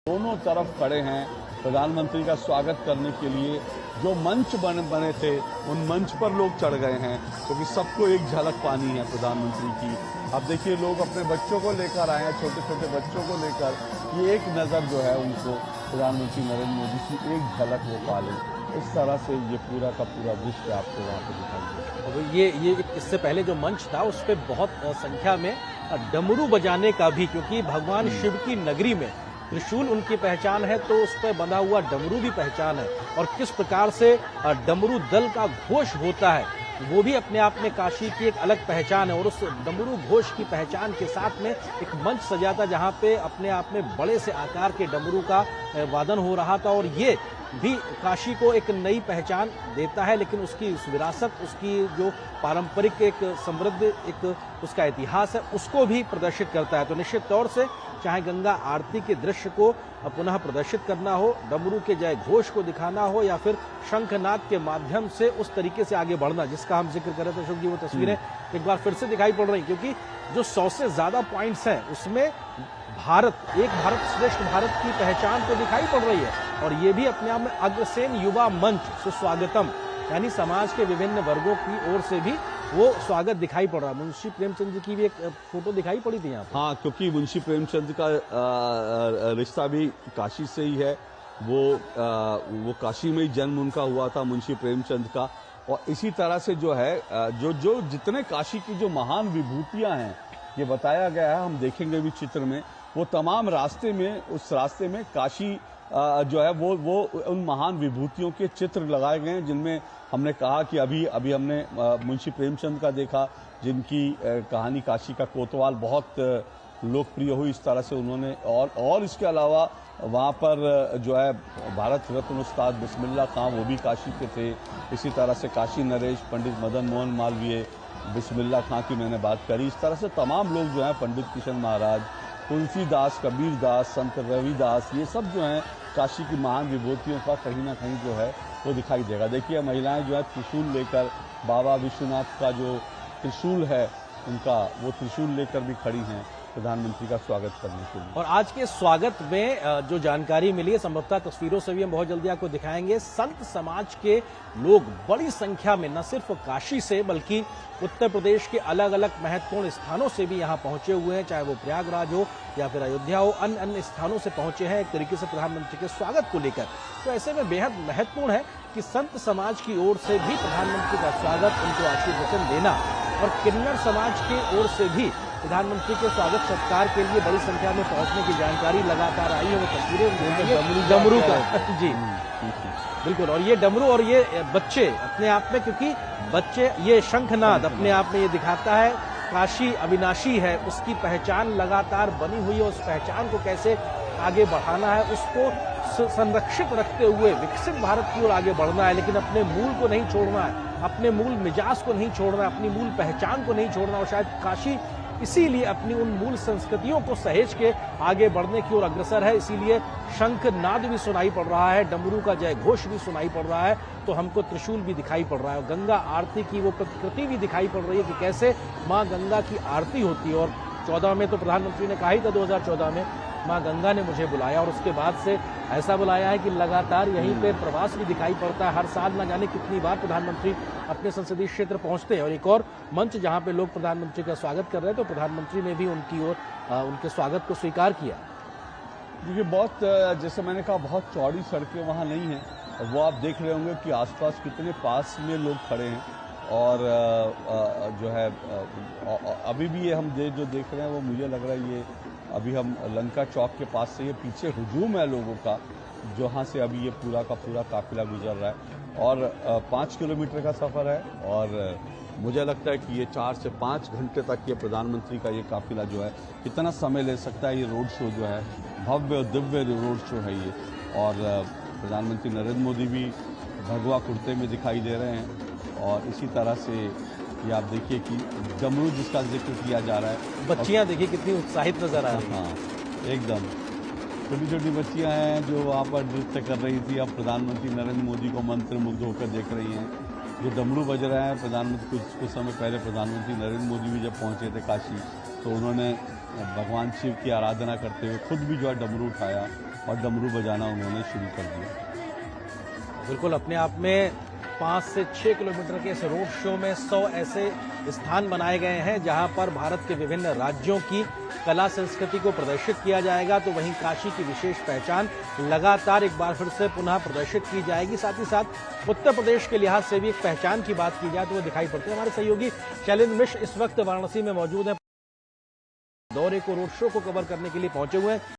दोनों तरफ खड़े हैं प्रधानमंत्री का स्वागत करने के लिए। जो मंच बने थे उन मंच पर लोग चढ़ गए हैं क्योंकि सबको एक झलक पानी है प्रधानमंत्री की। अब देखिए लोग अपने बच्चों को लेकर आए हैं, छोटे छोटे बच्चों को लेकर, ये एक नज़र जो है उनको प्रधानमंत्री नरेंद्र मोदी की एक झलक वो पाले। इस तरह से ये पूरा का पूरा दृश्य आपको वहाँ पे दिखाई देगा। ये इससे पहले जो मंच था उस पर बहुत संख्या में डमरू बजाने का भी, क्योंकि भगवान शिव की नगरी में त्रिशूल उनकी पहचान है तो उस पर बंधा हुआ डमरू भी पहचान है। और किस प्रकार से डमरू दल का घोष होता है वो भी अपने आप में काशी की एक अलग पहचान है। और उस डमरू घोष की पहचान के साथ में एक मंच सजा था जहाँ पे अपने आप में बड़े से आकार के डमरू का वादन हो रहा था। और ये भी काशी को एक नई पहचान देता है, लेकिन उसकी विरासत, उसकी जो पारंपरिक एक समृद्ध एक उसका इतिहास है उसको भी प्रदर्शित करता है। तो निश्चित तौर से चाहे गंगा आरती के दृश्य को पुनः प्रदर्शित करना हो, डमरू के जय घोष को दिखाना हो, या फिर शंखनाद के माध्यम से उस तरीके से आगे बढ़ना जिसका हम जिक्र कर रहे थे अशोक जी, वो तस्वीरें एक बार फिर से दिखाई पड़ रही, क्योंकि जो 100 से ज्यादा पॉइंट्स हैं उसमें भारत, एक भारत श्रेष्ठ भारत की पहचान तो दिखाई पड़ रही है। और ये भी अपने आप में अग्रसेन युवा मंच सुस्वागतम, यानी समाज के विभिन्न वर्गों की ओर से भी वो स्वागत दिखाई पड़ रहा है। मुंशी प्रेमचंद जी की भी एक फोटो दिखाई पड़ी थी यहाँ पर। हाँ, क्योंकि मुंशी प्रेमचंद का रिश्ता भी काशी से ही है। वो काशी में ही जन्म उनका हुआ था, मुंशी प्रेमचंद का। और इसी तरह से जो है जो जितने काशी की जो महान विभूतियां हैं ये बताया गया है, हम देखेंगे भी चित्र में, वो तमाम रास्ते में, उस रास्ते में काशी जो है वो उन महान विभूतियों के चित्र लगाए गए हैं, जिनमें हमने कहा कि अभी हमने मुंशी प्रेमचंद का देखा, जिनकी कहानी काशी का कोतवाल बहुत लोकप्रिय हुई। इस तरह से उन्होंने और इसके अलावा वहाँ पर जो है भारत रत्न उस्ताद बिस्मिल्लाह खां, वो भी काशी के थे। इसी तरह से काशी नरेश, पंडित मदन मोहन मालवीय, बिस्मिल्लाह खां की मैंने बात करी। इस तरह से तमाम लोग जो हैं, पंडित किशन महाराज, तुलसीदास, कबीरदास, संत रविदास, ये सब जो हैं काशी की महान विभूतियों का कहीं ना कहीं जो है वो दिखाई देगा। देखिए महिलाएं जो है त्रिशूल लेकर, बाबा विश्वनाथ का जो त्रिशूल है उनका, वो त्रिशूल लेकर भी खड़ी हैं प्रधानमंत्री का स्वागत करने के लिए। और आज के स्वागत में जो जानकारी मिली है, संभवतः तस्वीरों से भी हम बहुत जल्दी आपको दिखाएंगे, संत समाज के लोग बड़ी संख्या में न सिर्फ काशी से बल्कि उत्तर प्रदेश के अलग अलग महत्वपूर्ण स्थानों से भी यहाँ पहुंचे हुए हैं, चाहे वो प्रयागराज हो या फिर अयोध्या हो, अन्य स्थानों से पहुंचे हैं एक तरीके से प्रधानमंत्री के स्वागत को लेकर। तो ऐसे में बेहद महत्वपूर्ण है कि संत समाज की ओर से भी प्रधानमंत्री का स्वागत, उनको आशीर्वचन देना, और किन्नर समाज की ओर से भी प्रधानमंत्री के स्वागत सत्कार के लिए बड़ी संख्या में पहुंचने की जानकारी लगातार आई है। वो तस्वीरें डमरू का जी बिल्कुल, और ये डमरू और ये बच्चे अपने आप में, क्योंकि बच्चे, ये शंखनाद अपने आप में ये दिखाता है काशी अविनाशी है, उसकी पहचान लगातार बनी हुई है। उस पहचान को कैसे आगे बढ़ाना है, उसको संरक्षित रखते हुए विकसित भारत की ओर आगे बढ़ना है, लेकिन अपने मूल को नहीं छोड़ना है, अपने मूल मिजाज को नहीं छोड़ना है, अपनी मूल पहचान को नहीं छोड़ना। और शायद काशी इसीलिए अपनी उन मूल संस्कृतियों को सहेज के आगे बढ़ने की ओर अग्रसर है। इसीलिए शंखनाद भी सुनाई पड़ रहा है, डमरू का जय घोष भी सुनाई पड़ रहा है, तो हमको त्रिशूल भी दिखाई पड़ रहा है। गंगा आरती की वो प्रकृति भी दिखाई पड़ रही है कि कैसे माँ गंगा की आरती होती है। और 14 में तो प्रधानमंत्री ने कहा ही था, 2014 में माँ गंगा ने मुझे बुलाया, और उसके बाद से ऐसा बुलाया है कि लगातार यहीं पे प्रवास भी दिखाई पड़ता है। हर साल न जाने कितनी बार प्रधानमंत्री अपने संसदीय क्षेत्र पहुंचते हैं। और एक और मंच जहां पे लोग प्रधानमंत्री का स्वागत कर रहे हैं, तो प्रधानमंत्री ने भी उनकी ओर उनके स्वागत को स्वीकार किया। देखिए बहुत, जैसे मैंने कहा, बहुत चौड़ी सड़कें वहाँ नहीं हैं। वो आप देख रहे होंगे कि आसपास कितने पास में लोग खड़े हैं। और जो है अभी भी ये हम जो देख रहे हैं वो मुझे लग रहा है ये अभी हम लंका चौक के पास से, ये पीछे हुजूम है लोगों का, जहाँ से अभी ये पूरा का पूरा काफिला गुजर रहा है। और 5 किलोमीटर का सफ़र है, और मुझे लगता है कि ये 4 से 5 घंटे तक ये प्रधानमंत्री का ये काफिला जो है कितना समय ले सकता है। ये रोड शो जो है भव्य और दिव्य रोड शो है ये। और प्रधानमंत्री नरेंद्र मोदी भी भगवा कुर्ते में दिखाई दे रहे हैं। और इसी तरह से ये आप देखिए कि डमरू जिसका जिक्र किया जा रहा है, बच्चियां देखिए कितनी उत्साहित नजर आ रही हैं। हाँ, एकदम छोटी छोटी बच्चियां हैं जो वहाँ पर नृत्य कर रही थी, अब प्रधानमंत्री नरेंद्र मोदी को मंत्रमुग्ध होकर देख रही हैं। जो डमरू बज रहे हैं, प्रधानमंत्री कुछ समय पहले प्रधानमंत्री नरेंद्र मोदी भी जब पहुंचे थे काशी, तो उन्होंने भगवान शिव की आराधना करते हुए खुद भी जो है डमरू उठाया और डमरू बजाना उन्होंने शुरू कर दिया। बिल्कुल, अपने आप में 5 से 6 किलोमीटर के इस रोड शो में 100 ऐसे स्थान बनाए गए हैं जहां पर भारत के विभिन्न राज्यों की कला संस्कृति को प्रदर्शित किया जाएगा। तो वहीं काशी की विशेष पहचान लगातार एक बार फिर से पुनः प्रदर्शित की जाएगी। साथ ही साथ उत्तर प्रदेश के लिहाज से भी एक पहचान की बात की जाए तो वो दिखाई पड़ती है। हमारे सहयोगी शैलेंद्र मिश्र इस वक्त वाराणसी में मौजूद हैं, दौरे को, रोड शो को कवर करने के लिए पहुंचे हुए हैं।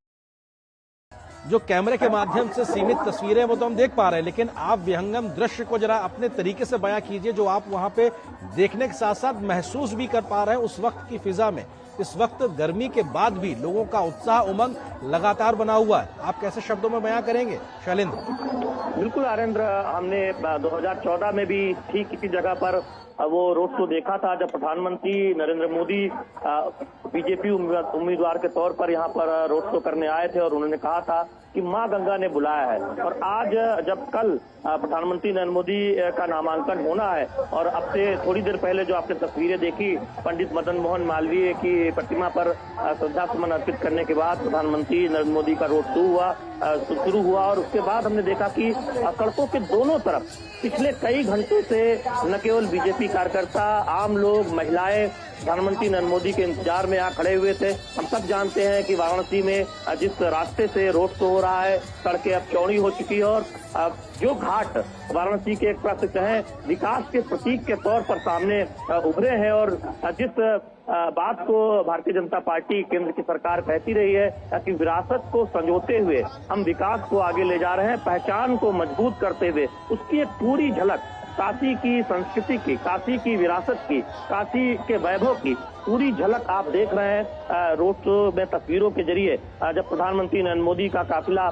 जो कैमरे के माध्यम से सीमित तस्वीरें वो तो हम देख पा रहे हैं, लेकिन आप विहंगम दृश्य को जरा अपने तरीके से बयां कीजिए जो आप वहां पे देखने के साथ साथ महसूस भी कर पा रहे हैं उस वक्त की फिजा में। इस वक्त गर्मी के बाद भी लोगों का उत्साह, उमंग लगातार बना हुआ है। आप कैसे शब्दों में बयां करेंगे शैलेंद्र? बिल्कुल आरेंद्र, हमने 2014 में भी ठीक इसी जगह पर वो रोड शो देखा था जब प्रधानमंत्री नरेंद्र मोदी बीजेपी उम्मीदवार के तौर पर यहाँ पर रोड शो करने आए थे और उन्होंने कहा था कि मां गंगा ने बुलाया है। और आज जब कल प्रधानमंत्री नरेंद्र मोदी का नामांकन होना है और अब से थोड़ी देर पहले जो आपने तस्वीरें देखी, पंडित मदन मोहन मालवीय की प्रतिमा पर श्रद्धा सुमन अर्पित करने के बाद प्रधानमंत्री नरेंद्र मोदी का रोड शो शुरू हुआ और उसके बाद हमने देखा कि सड़कों के दोनों तरफ पिछले कई घंटों से न केवल बीजेपी कार्यकर्ता, आम लोग, महिलाएं प्रधानमंत्री नरेंद्र मोदी के इंतजार में यहाँ खड़े हुए थे। हम सब जानते हैं कि वाराणसी में जिस रास्ते से रोड शो हो रहा है, सड़कें अब चौड़ी हो चुकी है और जो घाट वाराणसी के एक प्रकार से कहें विकास के प्रतीक के तौर पर सामने उभरे हैं और जिस बात को भारतीय जनता पार्टी केंद्र की सरकार कहती रही है कि विरासत को संजोते हुए हम विकास को आगे ले जा रहे हैं, पहचान को मजबूत करते हुए, उसकी एक पूरी झलक काशी की संस्कृति की, काशी की विरासत की, काशी के वैभव की पूरी झलक आप देख रहे हैं रोड शो में तस्वीरों के जरिए। जब प्रधानमंत्री नरेंद्र मोदी का काफिला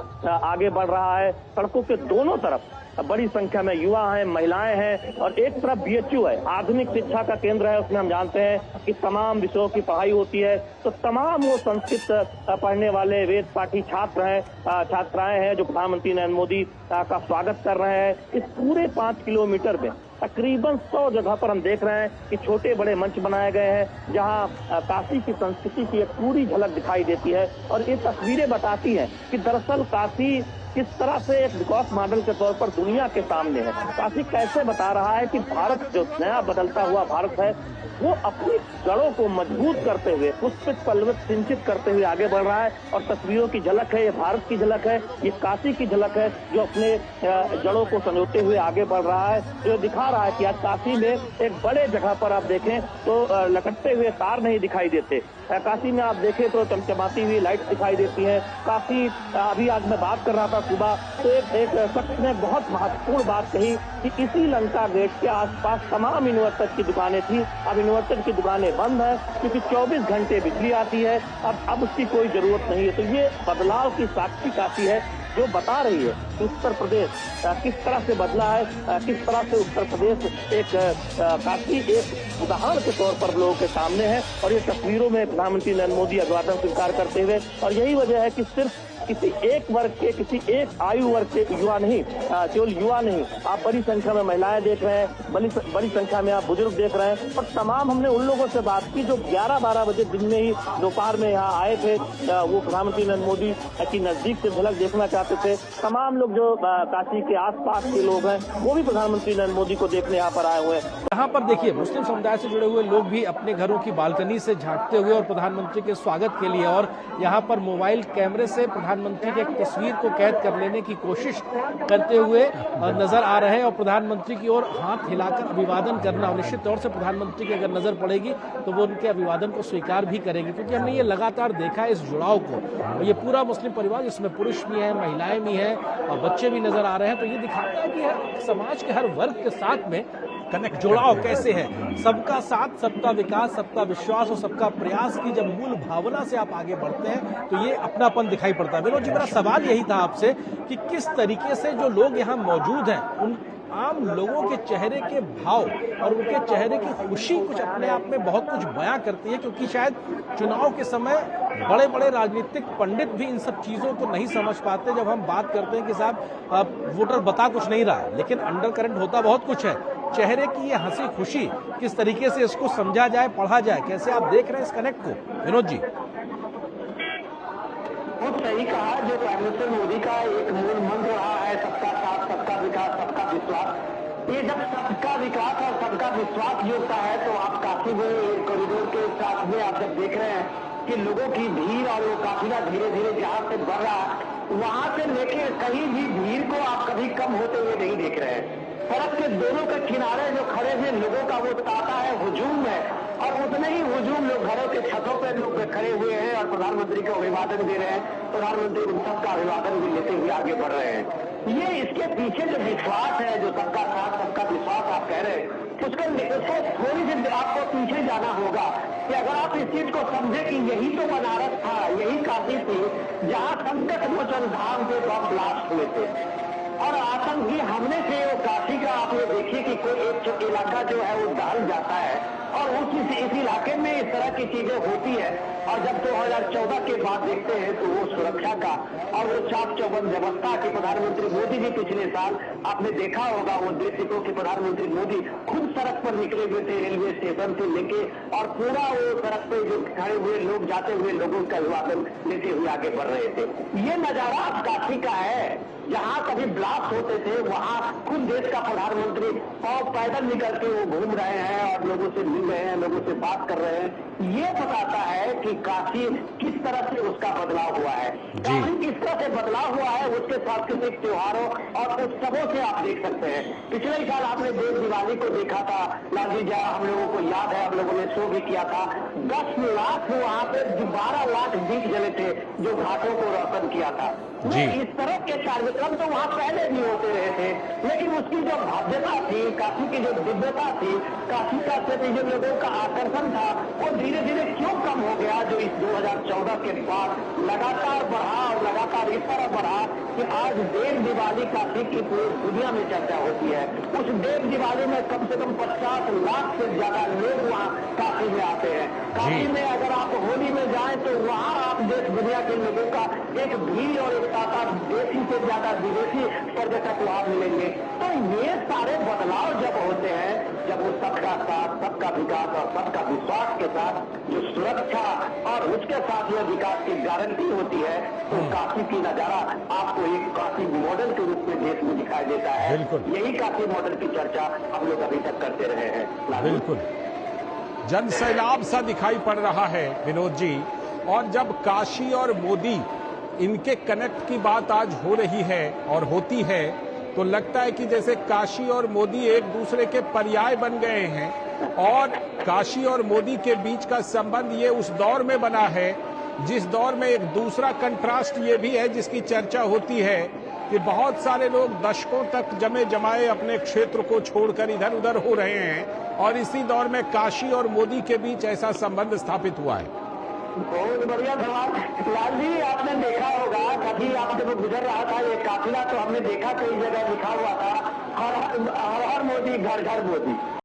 आगे बढ़ रहा है, सड़कों के दोनों तरफ बड़ी संख्या में युवा हैं, महिलाएं हैं और एक तरफ बीएचयू है, आधुनिक शिक्षा का केंद्र है। उसमें हम जानते हैं कि तमाम विषयों की पढ़ाई होती है, तो तमाम वो संस्कृत पढ़ने वाले वेद पाठी छात्र हैं, छात्राएं हैं जो प्रधानमंत्री नरेंद्र मोदी का स्वागत कर रहे हैं। इस पूरे 5 किलोमीटर में तकरीबन 100 जगह पर हम देख रहे हैं कि छोटे बड़े मंच बनाए गए हैं जहां काशी की संस्कृति की एक पूरी झलक दिखाई देती है और ये तस्वीरें बताती हैं कि दरअसल काशी किस तरह से एक विकास मॉडल के तौर पर दुनिया के सामने है। काशी कैसे बता रहा है कि भारत जो नया बदलता हुआ भारत है वो अपनी जड़ों को मजबूत करते हुए, पुष्पित पल्लवित सिंचित करते हुए आगे बढ़ रहा है। और तस्वीरों की झलक है, ये भारत की झलक है, ये काशी की झलक है जो अपने जड़ों को संजोते हुए आगे बढ़ रहा है, जो दिखा रहा है कि आज काशी में एक बड़े जगह पर आप देखें तो लटकते हुए तार नहीं दिखाई देते, काशी में आप देखें तो चमचमाती हुई लाइट दिखाई देती है। काफी अभी आज मैं बात कर रहा था सुबह तो एक शख्स ने बहुत महत्वपूर्ण बात कही कि इसी लंका गेट के आसपास तमाम इन्वर्टर की दुकानें थी, अब इन्वर्टर की दुकानें बंद है क्योंकि 24 घंटे बिजली आती है, अब उसकी कोई जरूरत नहीं है। तो ये बदलाव की साक्षी काशी है जो बता रही है कि उत्तर प्रदेश किस तरह से बदला है, किस तरह से उत्तर प्रदेश एक काशी एक उदाहरण के तौर पर लोगों के सामने है। और ये तस्वीरों में प्रधानमंत्री नरेंद्र मोदी अभिवादन स्वीकार करते हुए, और यही वजह है कि सिर्फ किसी एक वर्ग के, किसी एक आयु वर्ग के युवा नहीं, केवल युवा नहीं, आप बड़ी संख्या में महिलाएं देख रहे हैं, बड़ी संख्या में आप बुजुर्ग देख रहे हैं। और तमाम हमने उन लोगों से बात की जो 11-12 बजे दिन में ही दोपहर में यहाँ आए थे, वो प्रधानमंत्री नरेंद्र मोदी की नजदीक से झलक देखना चाहते थे। तमाम लोग जो काशी के आसपास के लोग हैं वो भी प्रधानमंत्री नरेंद्र मोदी को देखने यहाँ पर आए हुए हैं। यहाँ पर देखिए मुस्लिम समुदाय से जुड़े हुए लोग भी अपने घरों की बालकनी से झांकते हुए और प्रधानमंत्री के स्वागत के लिए और यहाँ पर मोबाइल कैमरे से प्रधानमंत्री की एक तस्वीर को कैद कर लेने की कोशिश करते हुए नजर आ रहे हैं और प्रधानमंत्री की ओर हाथ हिलाकर अभिवादन करना। निश्चित तौर से प्रधानमंत्री की अगर नजर पड़ेगी तो वो उनके अभिवादन को स्वीकार भी करेंगे, क्योंकि हमने ये लगातार देखा है इस जुड़ाव को। ये पूरा मुस्लिम परिवार जिसमें पुरुष भी है, महिलाएं भी हैं और बच्चे भी नजर आ रहे हैं, तो ये दिखाता है कि समाज के हर वर्ग के साथ में कनेक्ट, जुड़ाव कैसे है। सबका साथ, सबका विकास, सबका विश्वास और सबका प्रयास की जब मूल भावना से आप आगे बढ़ते हैं तो ये अपनापन दिखाई पड़ता है। विनोद जी, मेरा सवाल यही था आपसे कि किस तरीके से जो लोग यहाँ मौजूद हैं आम लोगों के चेहरे के भाव और उनके चेहरे की खुशी कुछ अपने आप में बहुत कुछ बयां करती है, क्योंकि शायद चुनाव के समय बड़े बड़े राजनीतिक पंडित भी इन सब चीजों को नहीं समझ पाते। जब हम बात करते हैं कि साहब वोटर बता कुछ नहीं रहा है, लेकिन अंडर करंट होता बहुत कुछ है। चेहरे की ये हंसी खुशी किस तरीके से इसको समझा जाए, पढ़ा जाए, कैसे आप देख रहे हैं इस कनेक्ट को, विनोद जी? बहुत सही कहा। जो प्राइम मिनिस्टर मोदी का एक मूल मंत्र रहा है, सबका साथ, सबका विकास, सबका विश्वास। ये जब सबका विकास और सबका विश्वास जुड़ता है तो आप काफी में कॉरिडोर के साथ में आप जब देख रहे हैं कि लोगों की भीड़ और वो काफिला धीरे धीरे जहाँ से बढ़ रहा है, वहां से लेके कहीं भी भीड़ को आप कभी कम होते हुए नहीं देख रहे हैं। सड़क के दोनों के किनारे जो खड़े हुए लोगों का वो तांता है, हुजूम है, और उतने ही हुजूम लोग घरों के छतों पर लोग खड़े हुए हैं और प्रधानमंत्री को अभिवादन दे रहे हैं। प्रधानमंत्री उन सबका अभिवादन भी लेते हुए आगे बढ़ रहे हैं। ये इसके पीछे जो विश्वास है, जो सबका साथ सबका विश्वास आप कह रहे हैं, उसको थोड़ी सी आपको पीछे जाना होगा कि अगर आप इस चीज को समझे कि यही तो बनारस था, यही काशी थी जहाँ संकट मोचन धाम पे बम ब्लास्ट हुए थे और आतंकी हमले से वो काशी का आप ये देखिए कि कोई एक इलाका जो है वो दहल जाता है और इस इलाके में इस तरह की चीजें होती है। और जब 2014 के बाद देखते हैं तो वो सुरक्षा का और वो चाक चौबंद व्यवस्था की प्रधानमंत्री मोदी जी पिछले साल आपने देखा होगा, वो देशों के प्रधानमंत्री मोदी खुद सड़क पर निकले हुए थे रेलवे स्टेशन से लेके, और पूरा वो सड़क पे जो खड़े हुए लोग जाते हुए लोगों का अभिवादन लेते हुए आगे बढ़ रहे थे। ये नजारा अब काशी का है, जहाँ कभी ब्लास्ट होते थे वहाँ खुद देश का प्रधानमंत्री और पैदल निकल के वो घूम रहे हैं और लोगों से मिल रहे हैं, लोगों से बात कर रहे हैं। ये बताता है कि काशी किस तरह से उसका बदलाव हुआ है, काशी किस तरह से बदलाव हुआ है उसके सांस्कृतिक त्योहारों और उत्सवों से आप देख सकते हैं। पिछले साल आपने देव दिवाली को देखा था, लालजी जा हम लोगों को याद है, हम लोगों ने शो भी किया था। 10 लाख वहाँ पे 12 लाख दीप जले थे जो घाटों को रोशन किया था। इस तरह के कार्यक्रम तो वहाँ पहले भी होते रहे थे, लेकिन उसकी जो भव्यता थी, काशी की जो दिव्यता थी, काशी का प्रति जो लोगों का आकर्षण था, वो धीरे धीरे क्यों कम हो गया, जो इस 2014 के बाद लगातार बढ़ा और लगातार इस तरह बढ़ा कि आज देव दिवाली काशी की पूरी दुनिया में चर्चा होती है। उस देव दिवाली में कम से कम 50 लाख से ज्यादा लोग वहाँ काशी में आते हैं। काशी में अगर आप होली में जाएं तो वहाँ आप देश दुनिया के लोगों का एक भीड़ और एक ताता देशी से ज्यादा विदेशी पर्यटक वहाँ मिलेंगे। तो ये सारे बदलाव जब होते हैं, जब वो सबका साथ, सबका विकास और सबका विश्वास के साथ जो सुरक्षा और उसके साथ यह विकास की गारंटी होती है, तो काशी की नजारा आपको एक काशी मॉडल के रूप में देश में दिखाई देता है। यही काशी मॉडल की चर्चा हम लोग अभी तक करते रहे हैं। बिल्कुल जन सैलाब सा दिखाई पड़ रहा है विनोद जी। और जब काशी और मोदी इनके कनेक्ट की बात आज हो रही है और होती है, तो लगता है कि जैसे काशी और मोदी एक दूसरे के पर्याय बन गए हैं। और काशी और मोदी के बीच का संबंध ये उस दौर में बना है जिस दौर में एक दूसरा कंट्रास्ट ये भी है जिसकी चर्चा होती है कि बहुत सारे लोग दशकों तक जमे जमाए अपने क्षेत्र को छोड़कर इधर उधर हो रहे हैं, और इसी दौर में काशी और मोदी के बीच ऐसा संबंध स्थापित हुआ है। बहुत बढ़िया सवाल लाल जी। आपने देखा होगा, कभी आप जब गुजर रहा था ये काफिला, तो हमने देखा कई जगह लिखा हुआ था हर हर मोदी घर घर मोदी।